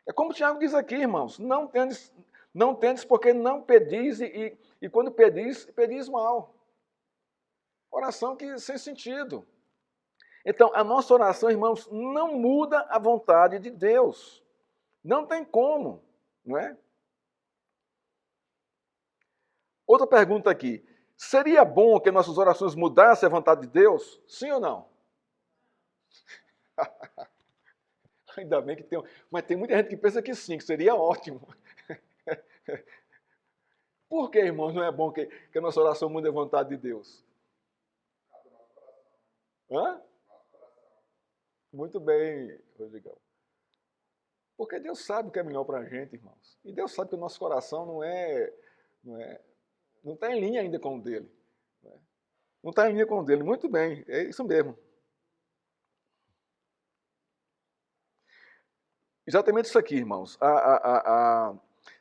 É como o Tiago diz aqui, irmãos, não tendes porque não pedis e quando pedis mal. Oração que sem sentido. Então, a nossa oração, irmãos, não muda a vontade de Deus. Não tem como, não é? Outra pergunta aqui. Seria bom que nossas orações mudassem a vontade de Deus? Sim ou não? Ainda bem que tem. Mas tem muita gente que pensa que sim, que seria ótimo. Por que, irmãos, não é bom que a nossa oração mude a vontade de Deus? Hã? Muito bem, Rodrigão. Porque Deus sabe o que é melhor para a gente, irmãos. E Deus sabe que o nosso coração não está em linha ainda com o dele. Não está em linha com o dele. Muito bem, é isso mesmo. Exatamente isso aqui, irmãos.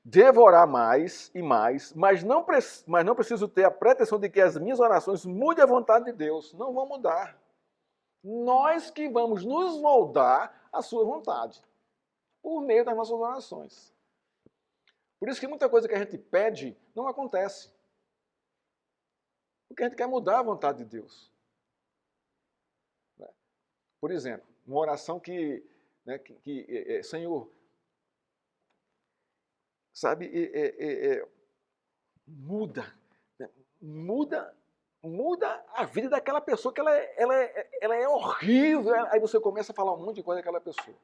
Devorar mais e mais, mas não preciso ter a pretensão de que as minhas orações mudem a vontade de Deus. Não vão mudar. Nós que vamos nos moldar à sua vontade, por meio das nossas orações. Por isso que muita coisa que a gente pede não acontece. Porque a gente quer mudar a vontade de Deus. Por exemplo, uma oração Senhor, sabe, muda a vida daquela pessoa que ela é horrível. Aí você começa a falar um monte de coisa daquela pessoa.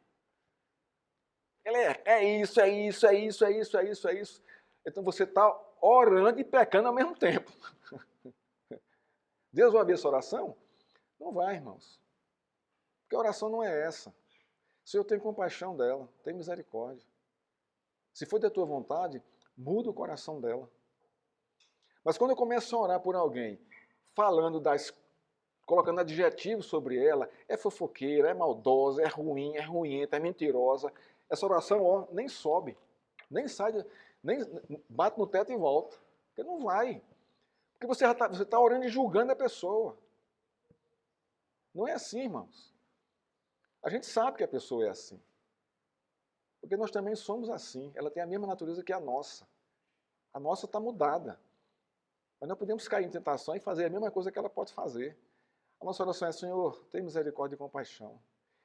Ela é isso, é isso, é isso, é isso, é isso, é isso. Então você está orando e pecando ao mesmo tempo. Deus vai ouvir essa oração? Não vai, irmãos. Porque a oração não é essa. Senhor, tem compaixão dela, tem misericórdia. Se for da tua vontade, muda o coração dela. Mas quando eu começo a orar por alguém, colocando adjetivos sobre ela, é fofoqueira, é maldosa, é ruim, é ruinenta, é mentirosa, essa oração nem sobe, nem sai, nem bate no teto e volta. Porque não vai. Porque você está orando e julgando a pessoa. Não é assim, irmãos. A gente sabe que a pessoa é assim. Porque nós também somos assim. Ela tem a mesma natureza que a nossa. A nossa está mudada. Mas não podemos cair em tentação e fazer a mesma coisa que ela pode fazer. A nossa oração é, Senhor, tem misericórdia e compaixão.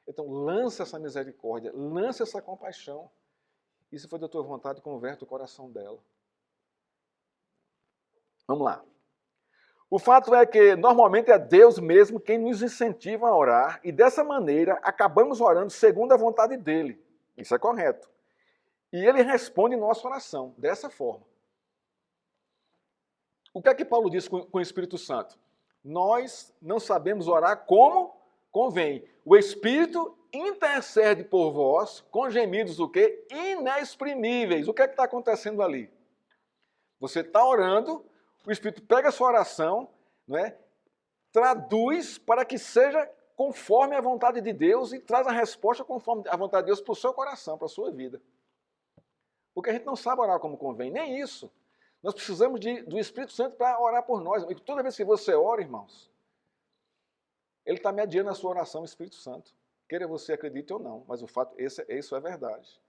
Então, lança essa misericórdia, lança essa compaixão. E se for da tua vontade, converte o coração dela. Vamos lá. O fato é que, normalmente, é Deus mesmo quem nos incentiva a orar, e dessa maneira, acabamos orando segundo a vontade dele. Isso é correto. E ele responde nossa oração, dessa forma. O que é que Paulo diz com o Espírito Santo? Nós não sabemos orar como convém. O Espírito intercede por vós com gemidos o quê? Inexprimíveis. O que é que está acontecendo ali? Você está orando, o Espírito pega a sua oração, não é? Traduz para que seja conforme a vontade de Deus e traz a resposta conforme a vontade de Deus para o seu coração, para a sua vida. Porque a gente não sabe orar como convém, nem isso. Nós precisamos do Espírito Santo para orar por nós. E toda vez que você ora, irmãos, ele está mediando a sua oração, o Espírito Santo. Queira você acredite ou não, mas o fato, isso é verdade.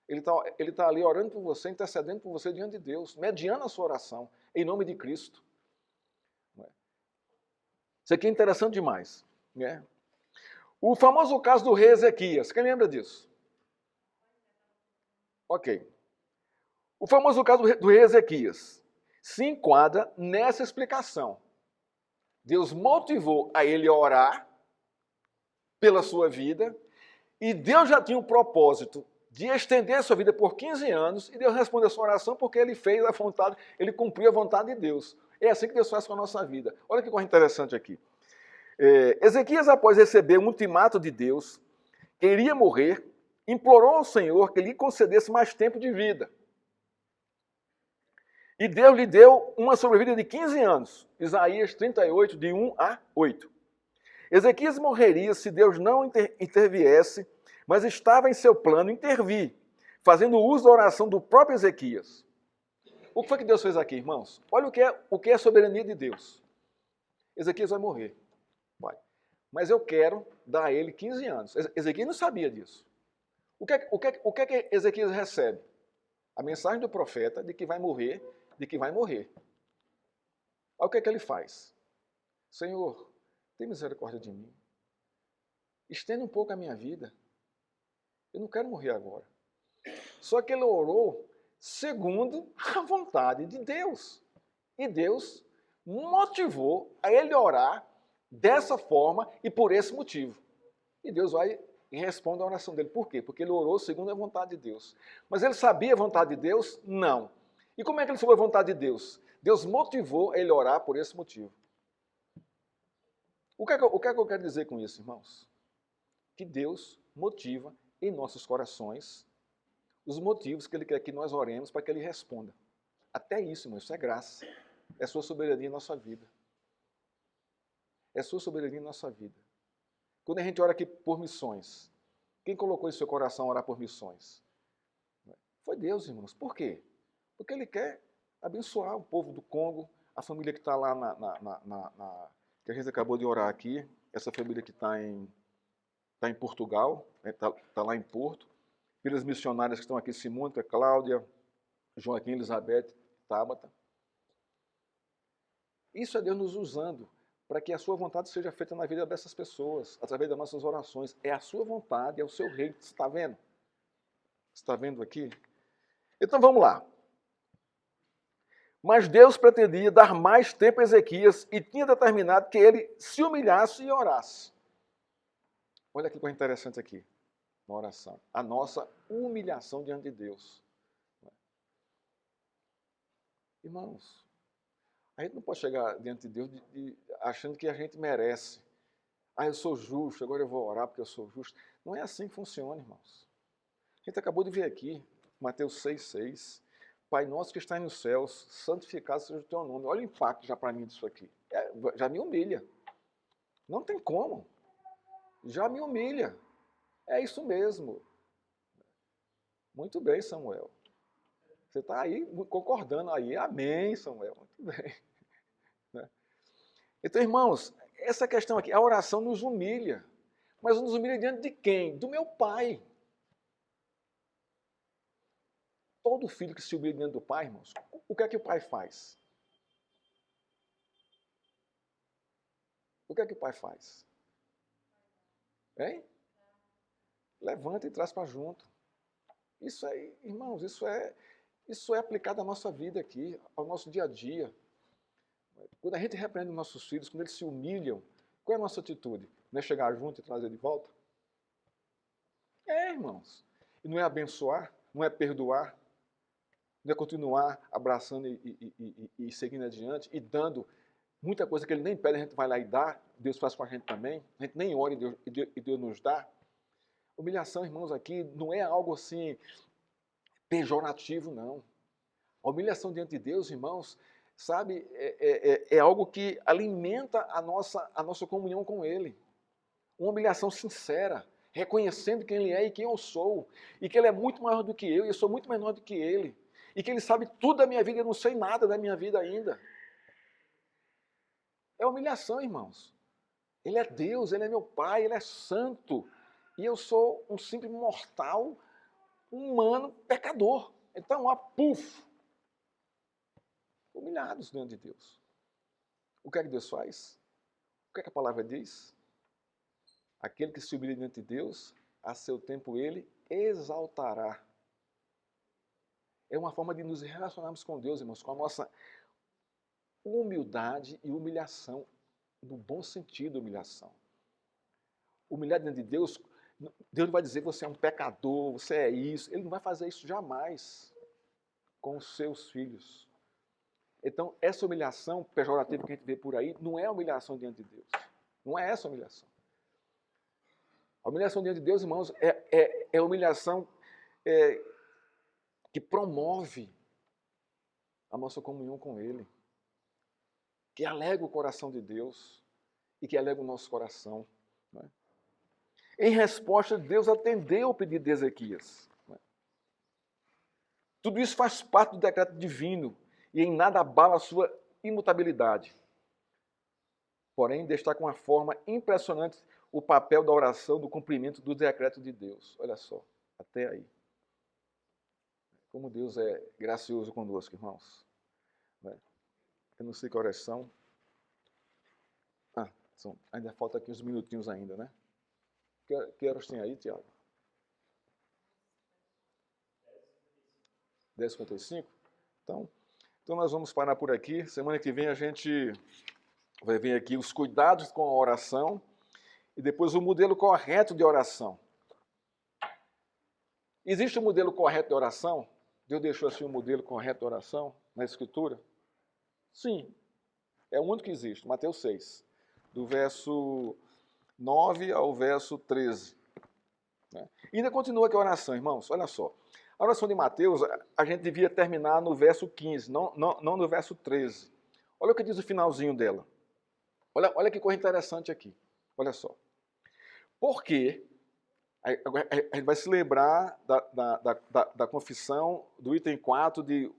Ele está ali orando por você, intercedendo por você diante de Deus, mediando a sua oração, em nome de Cristo. Isso aqui é interessante demais. Né? O famoso caso do rei Ezequias, quem lembra disso? Ok. O famoso caso do rei Ezequias se enquadra nessa explicação. Deus motivou a ele a orar pela sua vida, e Deus já tinha um propósito de estender a sua vida por 15 anos, e Deus respondeu a sua oração porque ele fez a vontade, ele cumpriu a vontade de Deus. É assim que Deus faz com a nossa vida. Olha que coisa interessante aqui. Ezequias, após receber um ultimato de Deus, que iria morrer, implorou ao Senhor que lhe concedesse mais tempo de vida. E Deus lhe deu uma sobrevida de 15 anos. Isaías 38, de 1 a 8. Ezequias morreria se Deus não interviesse, mas estava em seu plano intervir, fazendo uso da oração do próprio Ezequias. O que foi que Deus fez aqui, irmãos? Olha o que é a soberania de Deus. Ezequias vai morrer. Vai. Mas eu quero dar a ele 15 anos. Ezequias não sabia disso. O que é que Ezequias recebe? A mensagem do profeta de que vai morrer, de que vai morrer. Olha o que é que ele faz. Senhor, tem misericórdia de mim. Estenda um pouco a minha vida. Eu não quero morrer agora. Só que ele orou segundo a vontade de Deus. E Deus motivou a ele orar dessa forma e por esse motivo. E Deus vai e responde a oração dele. Por quê? Porque ele orou segundo a vontade de Deus. Mas ele sabia a vontade de Deus? Não. E como é que ele soube a vontade de Deus? Deus motivou ele a orar por esse motivo. O que é que eu quero dizer com isso, irmãos? Que Deus motiva em nossos corações os motivos que Ele quer que nós oremos para que Ele responda. Até isso, irmão, isso é graça. É sua soberania em nossa vida. É sua soberania em nossa vida. Quando a gente ora aqui por missões, quem colocou em seu coração orar por missões? Foi Deus, irmãos. Por quê? Porque Ele quer abençoar o povo do Congo, a família que está lá que a gente acabou de orar aqui, essa família que está em Portugal, está lá em Porto, pelas missionárias que estão aqui, Simônica, Cláudia, Joaquim, Elizabeth, Tabata. Isso é Deus nos usando para que a sua vontade seja feita na vida dessas pessoas, através das nossas orações. É a sua vontade, é o seu reino. Você está vendo? Você está vendo aqui? Então vamos lá. Mas Deus pretendia dar mais tempo a Ezequias e tinha determinado que ele se humilhasse e orasse. Olha que coisa interessante aqui, na oração. A nossa humilhação diante de Deus. Irmãos, a gente não pode chegar diante de Deus achando que a gente merece. Ah, eu sou justo, agora eu vou orar porque eu sou justo. Não é assim que funciona, irmãos. A gente acabou de ver aqui, Mateus 6,6. Pai nosso que está nos céus, santificado seja o teu nome. Olha o impacto já para mim disso aqui. Já me humilha. Não tem como. Já me humilha. É isso mesmo. Muito bem, Samuel. Você está aí concordando aí. Amém, Samuel. Muito bem. Então, irmãos, essa questão aqui, a oração nos humilha. Mas nos humilha diante de quem? Do meu Pai. Todo filho que se humilha diante do pai, irmãos, o que é que o pai faz? O que é que o pai faz? Hein? Levanta e traz para junto. Isso aí, irmãos, isso é aplicado à nossa vida aqui, ao nosso dia a dia. Quando a gente repreende nossos filhos, quando eles se humilham, qual é a nossa atitude? Não é chegar junto e trazer de volta? Irmãos. E não é abençoar, não é perdoar, não é continuar abraçando e seguindo adiante e dando muita coisa que ele nem pede, a gente vai lá e dá, Deus faz com a gente também, a gente nem ora e Deus nos dá. Humilhação, irmãos, aqui não é algo assim pejorativo, não. A humilhação diante de Deus, irmãos, sabe, é algo que alimenta a nossa comunhão com Ele. Uma humilhação sincera, reconhecendo quem Ele é e quem eu sou, e que Ele é muito maior do que eu, e eu sou muito menor do que Ele, e que Ele sabe tudo da minha vida e eu não sei nada da minha vida ainda. É humilhação, irmãos. Ele é Deus, Ele é meu Pai, Ele é santo. E eu sou um simples mortal, humano, pecador. Então, puf! Humilhados diante de Deus. O que é que Deus faz? O que é que a palavra diz? Aquele que se humilha diante de Deus, a seu tempo Ele exaltará. É uma forma de nos relacionarmos com Deus, irmãos, com a nossa humildade e humilhação, no bom sentido, humilhação. Humilhar diante de Deus, Deus não vai dizer que você é um pecador, você é isso. Ele não vai fazer isso jamais com os seus filhos. Então, essa humilhação pejorativa que a gente vê por aí não é humilhação diante de Deus. Não é essa humilhação. A humilhação diante de Deus, irmãos, é humilhação que promove a nossa comunhão com Ele, que alegra o coração de Deus e que alegra o nosso coração. Não é? Em resposta, Deus atendeu o pedido de Ezequias. Não é? Tudo isso faz parte do decreto divino e em nada abala a sua imutabilidade. Porém, destaca uma forma impressionante o papel da oração no cumprimento do decreto de Deus. Olha só, até aí. Como Deus é gracioso conosco, irmãos. Eu não sei que horas são. Ainda falta aqui uns minutinhos ainda, né? Que horas tem aí, Tiago? 10h55? Então nós vamos parar por aqui. Semana que vem a gente vai ver aqui os cuidados com a oração e depois o modelo correto de oração. Existe um modelo correto de oração? Deus deixou assim um modelo correto de oração na Escritura? Sim, é o único que existe, Mateus 6, do verso 9 ao verso 13. Né? E ainda continua aqui a oração, irmãos, olha só. A oração de Mateus, a gente devia terminar no verso 15, não no verso 13. Olha o que diz o finalzinho dela. Olha que coisa interessante aqui. Olha só. Porque a gente vai se lembrar da confissão do item 4 de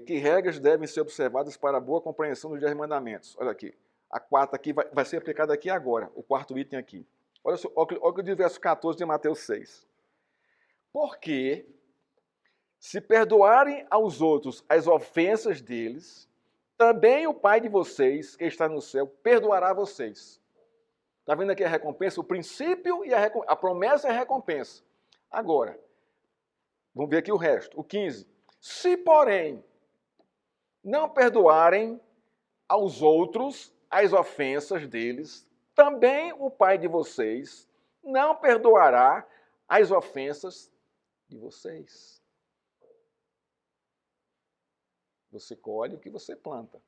que regras devem ser observadas para a boa compreensão dos 10 mandamentos. Olha aqui. A quarta aqui vai ser aplicada aqui agora, o quarto item aqui. Olha o que diz o verso 14 de Mateus 6. Porque, se perdoarem aos outros as ofensas deles, também o Pai de vocês, que está no céu, perdoará vocês. Está vendo aqui a recompensa? O princípio e a promessa e a recompensa. Agora, vamos ver aqui o resto. O 15. Se, porém, não perdoarem aos outros as ofensas deles, também o Pai de vocês não perdoará as ofensas de vocês. Você colhe o que você planta.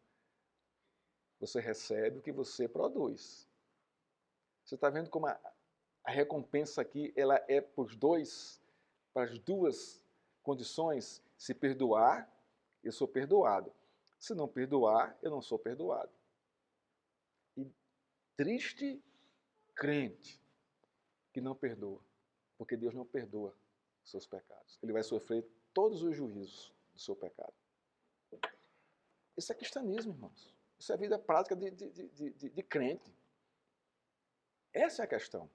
Você recebe o que você produz. Você está vendo como a recompensa aqui ela é para as duas condições. Se perdoar, eu sou perdoado. Se não perdoar, eu não sou perdoado. E triste crente que não perdoa, porque Deus não perdoa os seus pecados. Ele vai sofrer todos os juízos do seu pecado. Isso é cristianismo, irmãos. Isso é a vida prática de crente. Essa é a questão.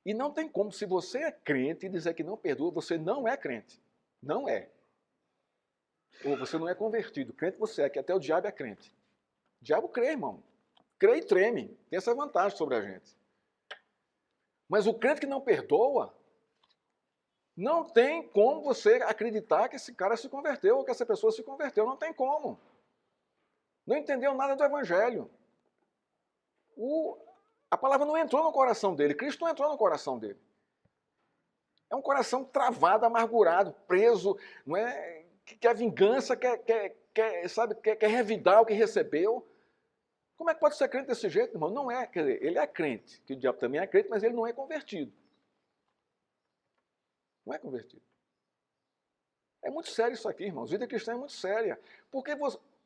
E não tem como, se você é crente e dizer que não perdoa, você não é crente. Não é. Ou você não é convertido. Crente você é, que até o diabo é crente. O diabo crê, irmão. Crê e treme. Tem essa vantagem sobre a gente. Mas o crente que não perdoa, não tem como você acreditar que esse cara se converteu ou que essa pessoa se converteu. Não tem como. Não entendeu nada do Evangelho. A palavra não entrou no coração dele, Cristo não entrou no coração dele. É um coração travado, amargurado, preso, não é? Que quer vingança, quer revidar o que recebeu. Como é que pode ser crente desse jeito, irmão? Não é, quer dizer, ele é crente, que o diabo também é crente, mas ele não é convertido. Não é convertido. É muito sério isso aqui, irmãos. Vida cristã é muito séria. Porque,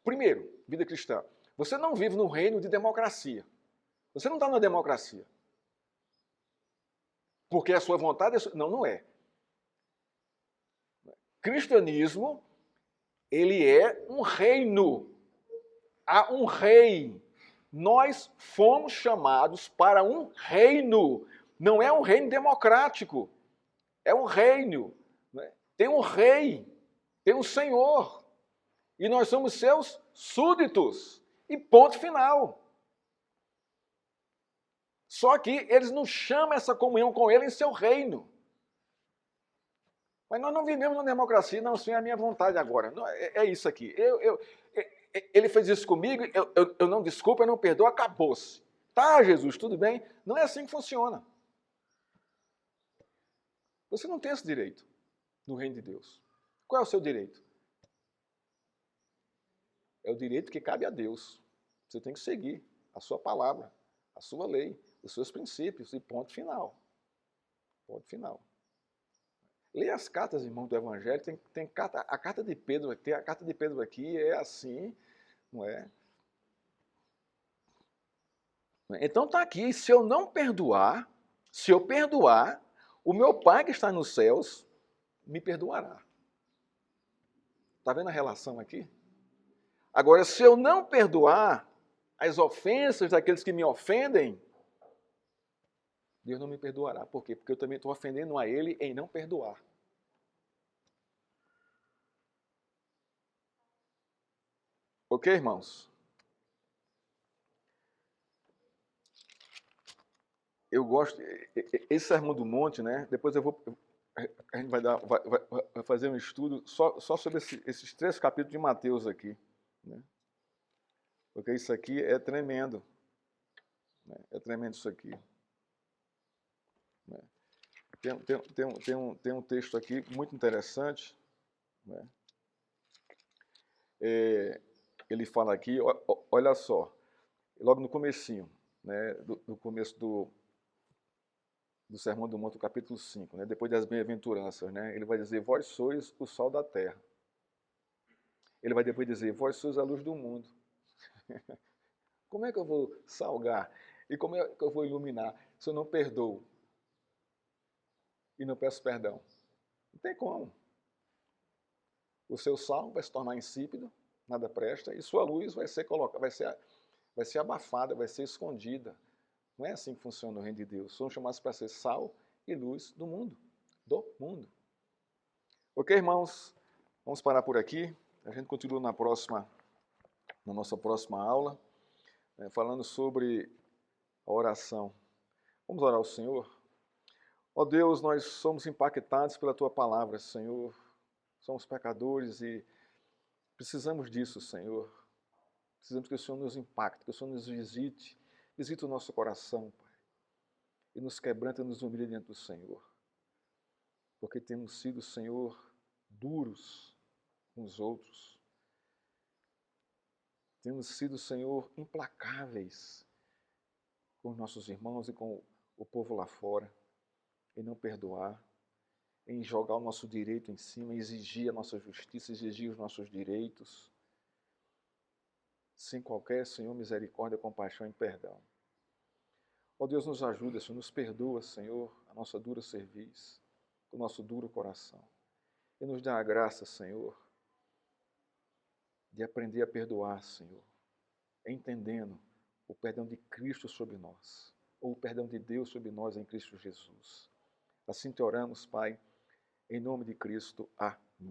primeiro, vida cristã, você não vive no reino de democracia. Você não está na democracia. Porque a sua vontade é... Não, não é. Cristianismo, ele é um reino. Há um rei. Nós fomos chamados para um reino. Não é um reino democrático. É um reino. Tem um rei. Tem um senhor. E nós somos seus súditos. E ponto final. Só que eles não chamam essa comunhão com ele em seu reino. Mas nós não vivemos na democracia, não, sim, é a minha vontade agora. Não, é isso aqui. Ele fez isso comigo, eu não desculpo, eu não perdoo, acabou-se. Tá, Jesus, tudo bem? Não é assim que funciona. Você não tem esse direito no reino de Deus. Qual é o seu direito? É o direito que cabe a Deus. Você tem que seguir a sua palavra, a sua lei, os seus princípios e ponto final. Ponto final. Leia as cartas, irmão, do Evangelho. Tem carta, a carta de Pedro aqui é assim, não é? Então está aqui, se eu não perdoar, se eu perdoar, o meu Pai que está nos céus me perdoará. Está vendo a relação aqui? Agora, se eu não perdoar as ofensas daqueles que me ofendem, Deus não me perdoará. Por quê? Porque eu também estou ofendendo a Ele em não perdoar. Ok, irmãos? Eu gosto, esse Sermão do Monte, né? Depois a gente vai fazer um estudo só sobre esses 3 capítulos de Mateus aqui, né? Porque isso aqui é tremendo, né? É tremendo isso aqui, né? Tem um texto aqui muito interessante, né? Ele fala aqui, olha só, logo no comecinho, né? Do começo do Sermão do Monte, capítulo 5, né? Depois das bem-aventuranças, né? Ele vai dizer, vós sois o sal da terra. Ele vai depois dizer, vós sois a luz do mundo. Como é que eu vou salgar? E como é que eu vou iluminar se eu não perdoo? E não peço perdão? Não tem como. O seu sal vai se tornar insípido, nada presta, e sua luz vai ser colocada, vai ser abafada, vai ser escondida. Não é assim que funciona o reino de Deus. Somos chamados para ser sal e luz do mundo. Do mundo. Ok, irmãos? Vamos parar por aqui. A gente continua na nossa próxima aula, né, falando sobre a oração. Vamos orar ao Senhor? Ó Deus, nós somos impactados pela Tua palavra, Senhor. Somos pecadores e precisamos disso, Senhor. Precisamos que o Senhor nos impacte, que o Senhor nos visite. Visita o nosso coração, Pai. E nos quebranta e nos humilha diante do Senhor. Porque temos sido, Senhor, duros com os outros. Temos sido, Senhor, implacáveis com os nossos irmãos e com o povo lá fora. Em não perdoar, em jogar o nosso direito em cima, exigir a nossa justiça, exigir os nossos direitos. Sem qualquer, Senhor, misericórdia, compaixão e perdão. Ó Deus, nos ajuda, Senhor, nos perdoa, Senhor, a nossa dura cerviz, o nosso duro coração. E nos dá a graça, Senhor, de aprender a perdoar, Senhor, entendendo o perdão de Cristo sobre nós, ou o perdão de Deus sobre nós em Cristo Jesus. Assim te oramos, Pai, em nome de Cristo. Amém.